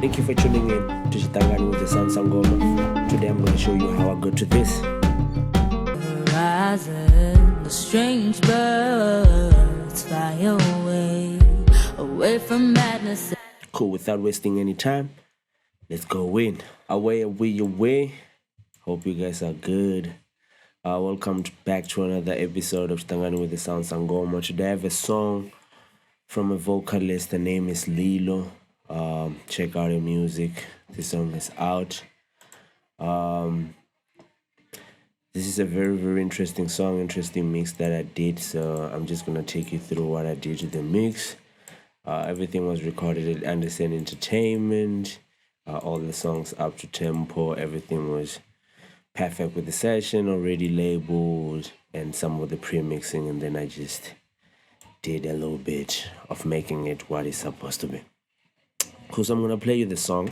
Thank you for tuning in to Chitangani with the Sound Sangoma. Today I'm going to show you how I got to this. Horizon, the strange birds fly away from madness. Cool, without wasting any time, let's go in. Away. Hope you guys are good. Welcome back to another episode of Chitangani with the Sound Sangoma. Today I have a song from a vocalist. The name is Leelo. Check out her music. This song is out. This is a very, very interesting song, interesting mix that I did. So I'm just gonna take you through what I did to the mix. Everything was recorded at Anderson Entertainment. All the songs up to tempo. Everything was perfect with the session, already labeled, and some of the pre-mixing, and then I just did a little bit of making it what it's supposed to be. Cool, so I'm gonna play you the song.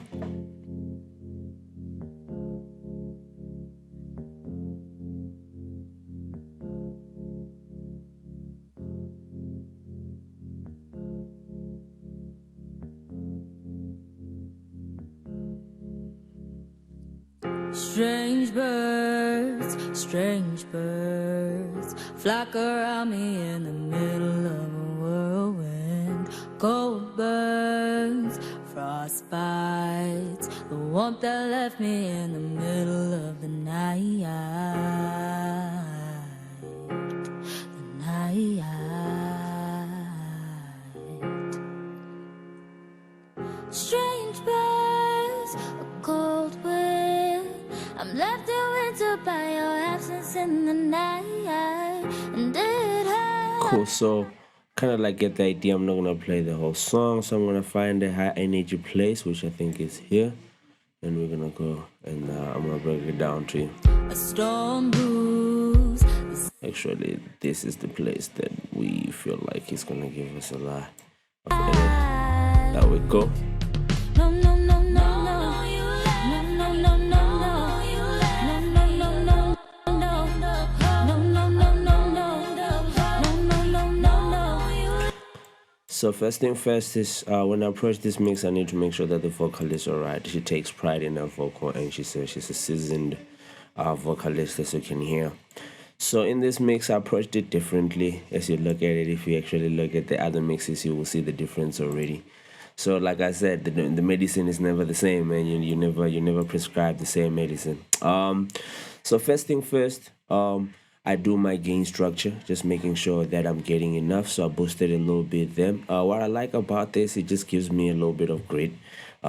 Strange birds flock around me in the middle of a whirlwind. Cold burns, frost bites, the warmth that left me in the middle of the night. Strange birds, a cold wind. I'm left in winter by your absence in the night. And it hurts. Cool, so kind of like get the idea. I'm not gonna play the whole song, so I'm gonna find a high energy place, which I think is here, and we're gonna go and I'm gonna break it down to you. A storm brews. Actually, this is the place that we feel like it's gonna give us a lot of energy. There we go. So first thing first is when I approach this mix, I need to make sure that the vocal is alright. She takes pride in her vocal, and she says she's a seasoned vocalist, as you can hear. So in this mix, I approached it differently. As you look at it, if you actually look at the other mixes, you will see the difference already. So like I said, the medicine is never the same, and you never prescribe the same medicine. So first thing first, I do my gain structure, just making sure that I'm getting enough. So I boosted a little bit then. What I like about this, it just gives me a little bit of grit.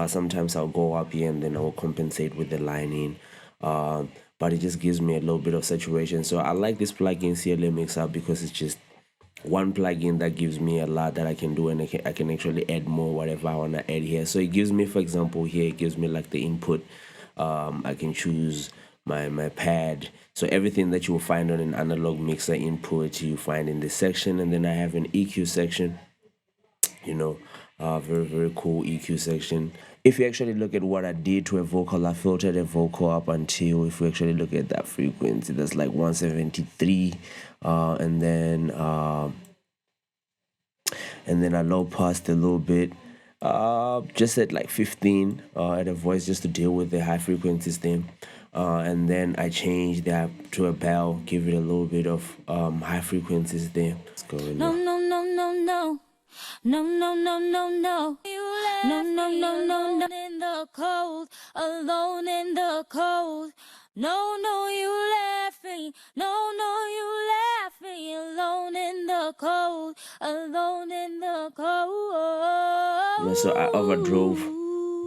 Sometimes I'll go up here and then I will compensate with the lining. But it just gives me a little bit of saturation. So I like this plugin HealTheMix up because it's just one plugin that gives me a lot that I can do, and I can actually add more whatever I want to add here. So it gives me, for example, here it gives me like the input. I can choose my pad. So everything that you will find on an analog mixer input, you find in this section. And then I have an EQ section, very, very cool EQ section. If you actually look at what I did to a vocal, I filtered a vocal up until, if we actually look at that frequency, that's like 173. And then I low passed a little bit, just at like 15 at a voice, just to deal with the high frequencies thing. And then I changed that to a bell, give it a little bit of high frequencies there. Let's go in there. No. No, in the cold, alone in the cold. No, you left me. No, you left me alone in the cold, alone in the cold. So I overdrove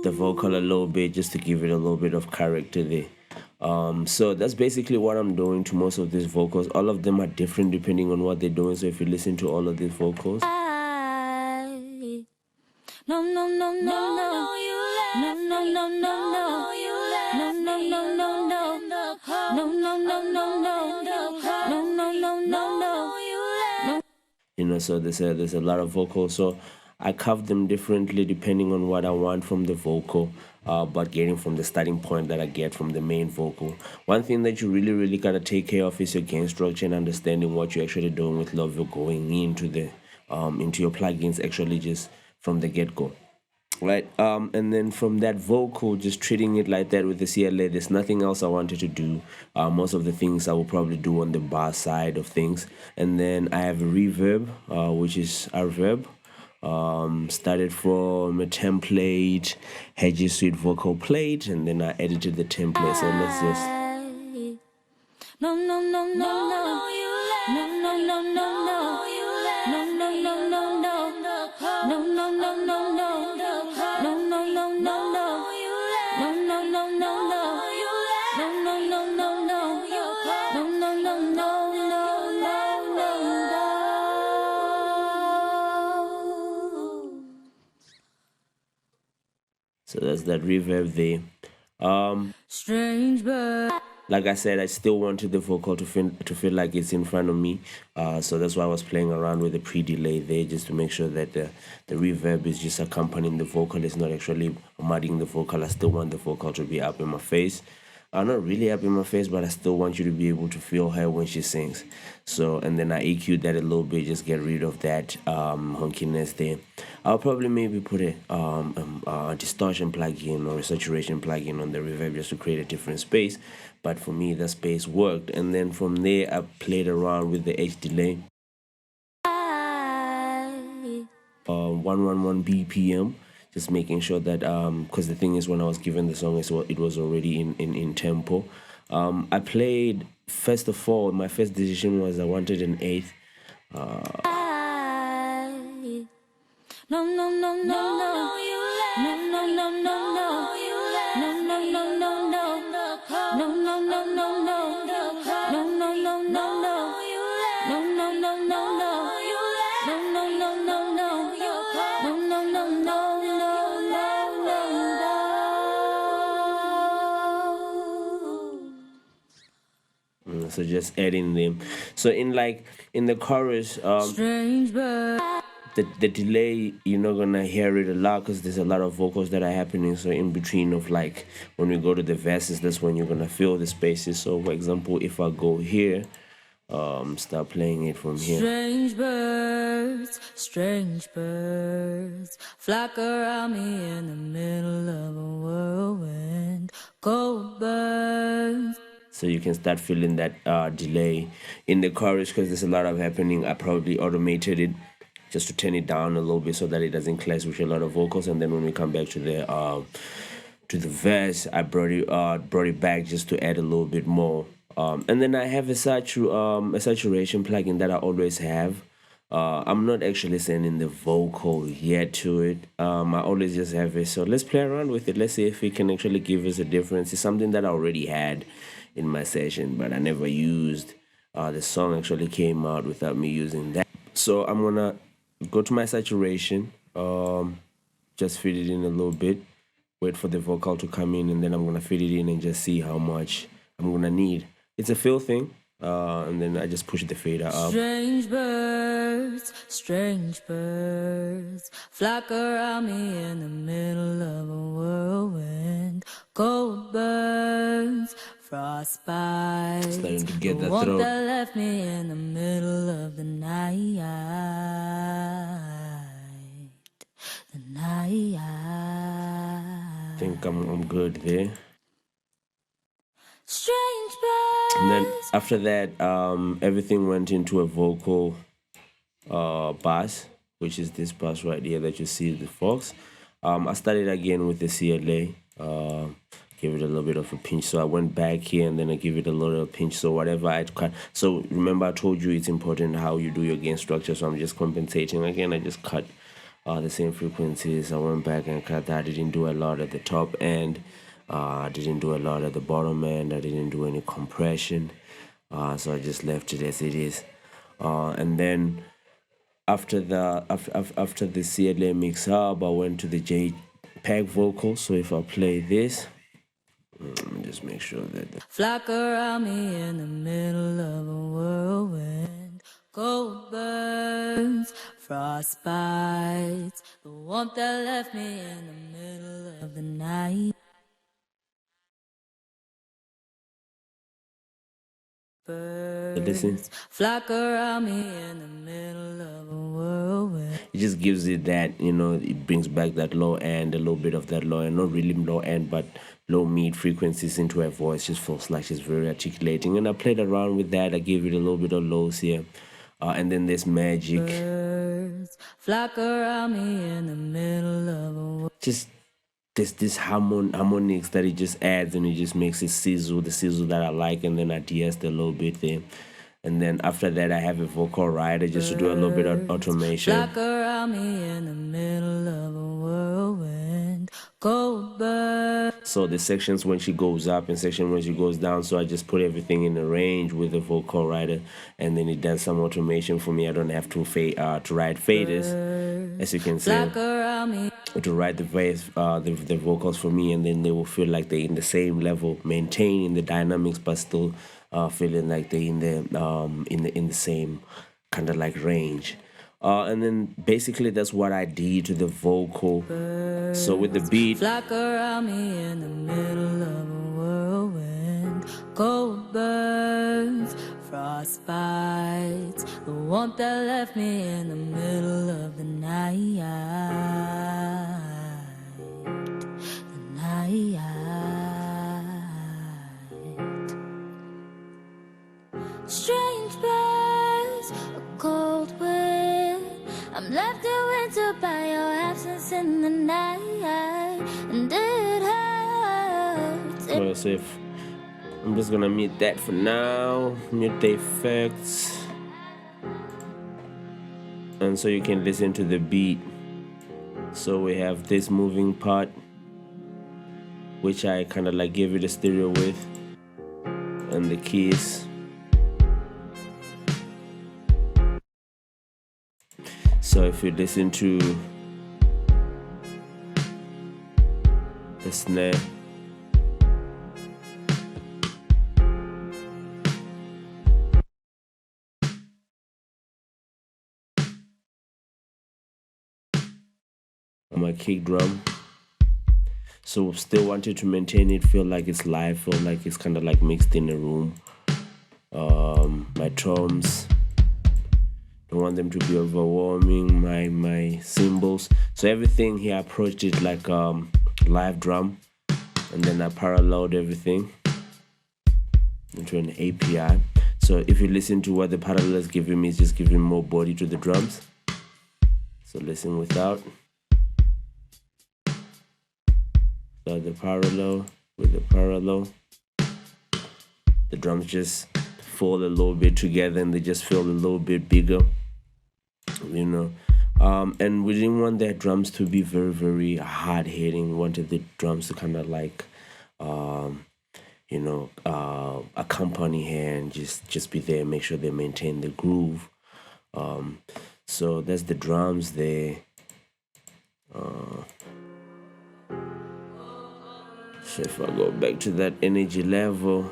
the vocal a little bit just to give it a little bit of character there. So that's basically what I'm doing to most of these vocals. All of them are different depending on what they're doing. So if you listen to all of these vocals, no, you left me. No, so there's a lot of vocals. So I carve them differently depending on what I want from the vocal, but getting from the starting point that I get from the main vocal. One thing that you really gotta take care of is your gain structure and understanding what you're actually doing with love. You're going into the into your plugins actually just from the get-go. right? And then from that vocal, just treating it like that with the CLA, there's nothing else I wanted to do. Most of the things I will probably do on the bar side of things. And then I have a reverb, which is a reverb. Started from a template, had G Suite vocal plate, and then I edited the template. So let's just. No, no, no, no, no, you no, no, no, no, no, you no, no, no, no, no, no, no, no, no, no, no, no, no, no, no, no, no, you no, no, no, no, no, you no, no, no, no, no, you no, no, no, no, no, no, no. So that's that reverb there. Strange bird. Like I said, I still wanted the vocal to feel like it's in front of me. So that's why I was playing around with the pre-delay there, just to make sure that the reverb is just accompanying the vocal. It's not actually mudding the vocal. I still want the vocal to be up in my face. Not really up in my face, but I still want you to be able to feel her when she sings. So, and then I EQ'd that a little bit, just get rid of that honkiness there. I'll probably maybe put a distortion plugin or a saturation plugin on the reverb just to create a different space. But for me, the space worked. And then from there, I played around with the H delay. 111 BPM, just making sure that because the thing is, when I was given the song, it was already in tempo. I played, first of all, my first decision was I wanted an eighth. No, no, no, no, no, no, you no, no, no, no, no, you no, no, no, no, no, no, no, no, no, no, no, no, no, no, no, no, you no, no, no, no, no, you no, no, no, no, no, you no, no, no, no, no. So just adding them. So in the chorus, Strange bird. the delay, you're not gonna hear it a lot because there's a lot of vocals that are happening. So in between of like when we go to the verses, that's when you're gonna feel the spaces. So for example, if I go here, start playing it from here. Strange birds flock around me in the middle of a whirlwind. Cold burns. So you can start feeling that delay in the chorus because there's a lot of happening. I probably automated it just to turn it down a little bit so that it doesn't clash with a lot of vocals. And then when we come back to the verse, I brought it back just to add a little bit more. And then I have a saturation plugin that I always have. I'm not actually sending the vocal yet to it. I always just have it. So let's play around with it. Let's see if it can actually give us a difference. It's something that I already had in my session, but I never used. The song actually came out without me using that. So I'm gonna go to my saturation, just feed it in a little bit, wait for the vocal to come in, and then I'm gonna feed it in and just see how much I'm gonna need. It's a fill thing, and then I just push the fader up. Strange birds flock around me in the middle of a whirlwind. Cold burns, frostbite. Starting to get the that warmth throat. that left me in the middle of the night. I think I'm good there. Strange birds. And then after that, everything went into a vocal bass, which is this bass right here that you see the Fox. I started again with the CLA, give it a little bit of a pinch. So I went back here and then I give it a little pinch. So whatever I cut. So remember I told you it's important how you do your gain structure. So I'm just compensating. Again, I just cut the same frequencies. I went back and cut that. I didn't do a lot at the top end. I didn't do a lot at the bottom end. I didn't do any compression. So I just left it as it is. And then after the CLA mix up, I went to the JPEG vocal. So if I play this, let me just make sure that flock around me in the middle of a whirlwind. Cold burns, frostbites, the warmth that left me in the middle of the night. Birds listen. flock around me in the middle of a whirlwind. It just gives it that, it brings back that low end, a little bit of that low end, not really low end, but low mid frequencies into her voice. Just feels like she's very articulating. And I played around with that. I gave it a little bit of lows here. And then there's magic. Birds flock around me in the middle of a just this harmonics that it just adds, and it just makes it sizzle, the sizzle that I like, and then I de-essed a little bit there. And then after that, I have a vocal rider just to do a little bit of automation. Flock around me in the middle of a whirlwind, cold bird. So the sections when she goes up and section when she goes down, so I just put everything in a range with the vocal rider, and then it does some automation for me. I don't have to write faders, as you can see, to write the vocals for me, and then they will feel like they're in the same level, maintaining the dynamics, but still feeling like they're in the same kind of like range. And then basically that's what I did to the vocal. So with the beat, flock around me in the middle of a whirlwind, cold burns, frost bites, the warmth that left me in the middle of the night, the night. Strange birds, a cold wind, I'm left in winter by your absence in the night, and it hurts. Well, so if I'm just gonna mute that for now, mute the effects, and so you can listen to the beat. So we have this moving part, which I kind of like gave it a stereo with, and the keys. So if you listen to the snare, my kick drum, so still wanted to maintain it, feel like it's live, feel like it's kind of like mixed in a room. My toms, don't want them to be overwhelming, my cymbals. So everything here, I approached it like live drum, and then I paralleled everything into an API. So if you listen to what the parallel is giving me, it's just giving more body to the drums. So listen without. So the parallel with the parallel, the drums just fall a little bit together and they just feel a little bit bigger. And we didn't want their drums to be very, very hard hitting. We wanted the drums to kind of like, accompany here and just be there, make sure they maintain the groove. So that's the drums there. So if I go back to that energy level,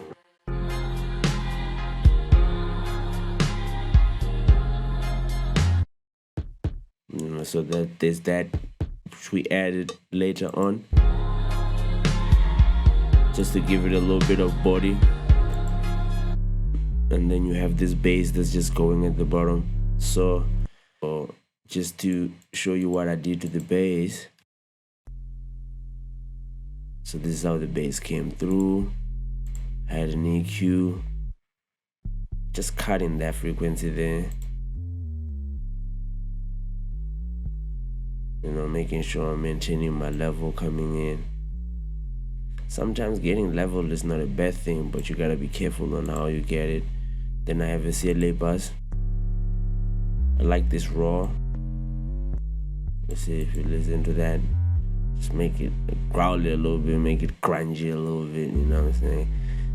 so that there's that which we added later on, just to give it a little bit of body. And then you have this bass that's just going at the bottom. So just to show you what I did to the bass, so this is how the bass came through. I had an EQ, just cutting that frequency there, making sure I'm maintaining my level coming in. Sometimes getting level is not a bad thing, but you gotta be careful on how you get it. Then I have a CLA bus. I like this raw. Let's see if you listen to that. Just make it growly a little bit, make it grungy a little bit, you know what I'm saying?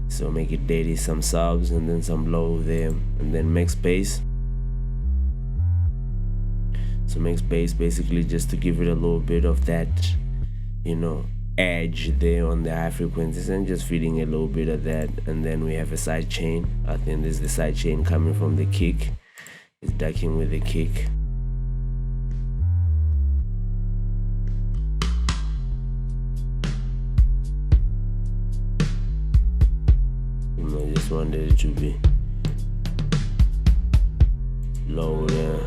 So make it dirty, some subs and then some low there, and then make space. So make space basically just to give it a little bit of that, edge there on the high frequencies, and just feeding a little bit of that. And then we have a side chain. I think this is the side chain coming from the kick. It's ducking with the kick. I just wanted it to be low there.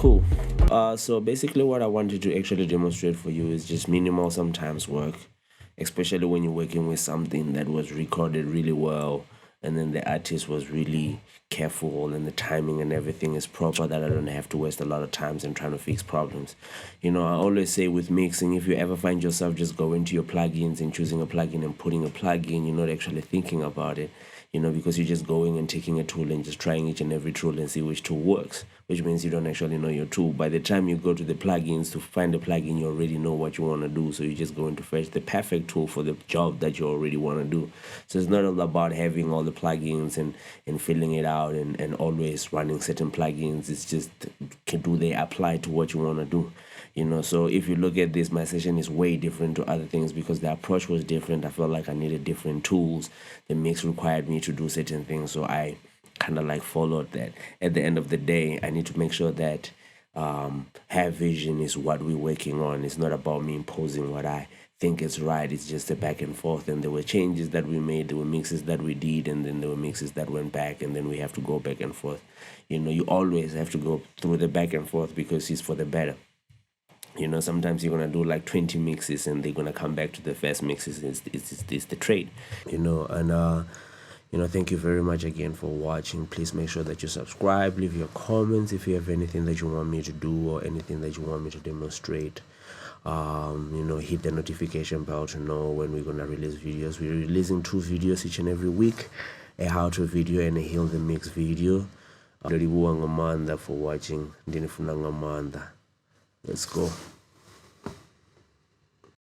Cool. So basically what I wanted to actually demonstrate for you is just minimal sometimes work, especially when you're working with something that was recorded really well and then the artist was really careful and the timing and everything is proper, that I don't have to waste a lot of times in trying to fix problems. I always say with mixing, if you ever find yourself just going to your plugins and choosing a plugin and putting a plugin, you're not actually thinking about it, because you're just going and taking a tool and just trying each and every tool and see which tool works, which means you don't actually know your tool. By the time you go to the plugins to find a plugin, you already know what you want to do. So you're just going to fetch the perfect tool for the job that you already want to do. So it's not all about having all the plugins and filling it out and always running certain plugins. It's just, do they apply to what you want to do? So if you look at this, my session is way different to other things because the approach was different. I felt like I needed different tools. The mix required me to do certain things, so I kind of like followed that. At the end of the day, I need to make sure that have vision is what we're working on. It's not about me imposing what I think is right. It's just a back and forth, and there were changes that we made, there were mixes that we did, and then there were mixes that went back, and then we have to go back and forth. You always have to go through the back and forth because it's for the better. Sometimes you're going to do like 20 mixes and they're going to come back to the first mixes. It's the trade, and thank you very much again for watching. Please make sure that you subscribe, leave your comments if you have anything that you want me to do or anything that you want me to demonstrate. Hit the notification bell to know when we're going to release videos. We're releasing 2 videos each and every week, a how-to video and a HealTheMix video. For watching. Let's go.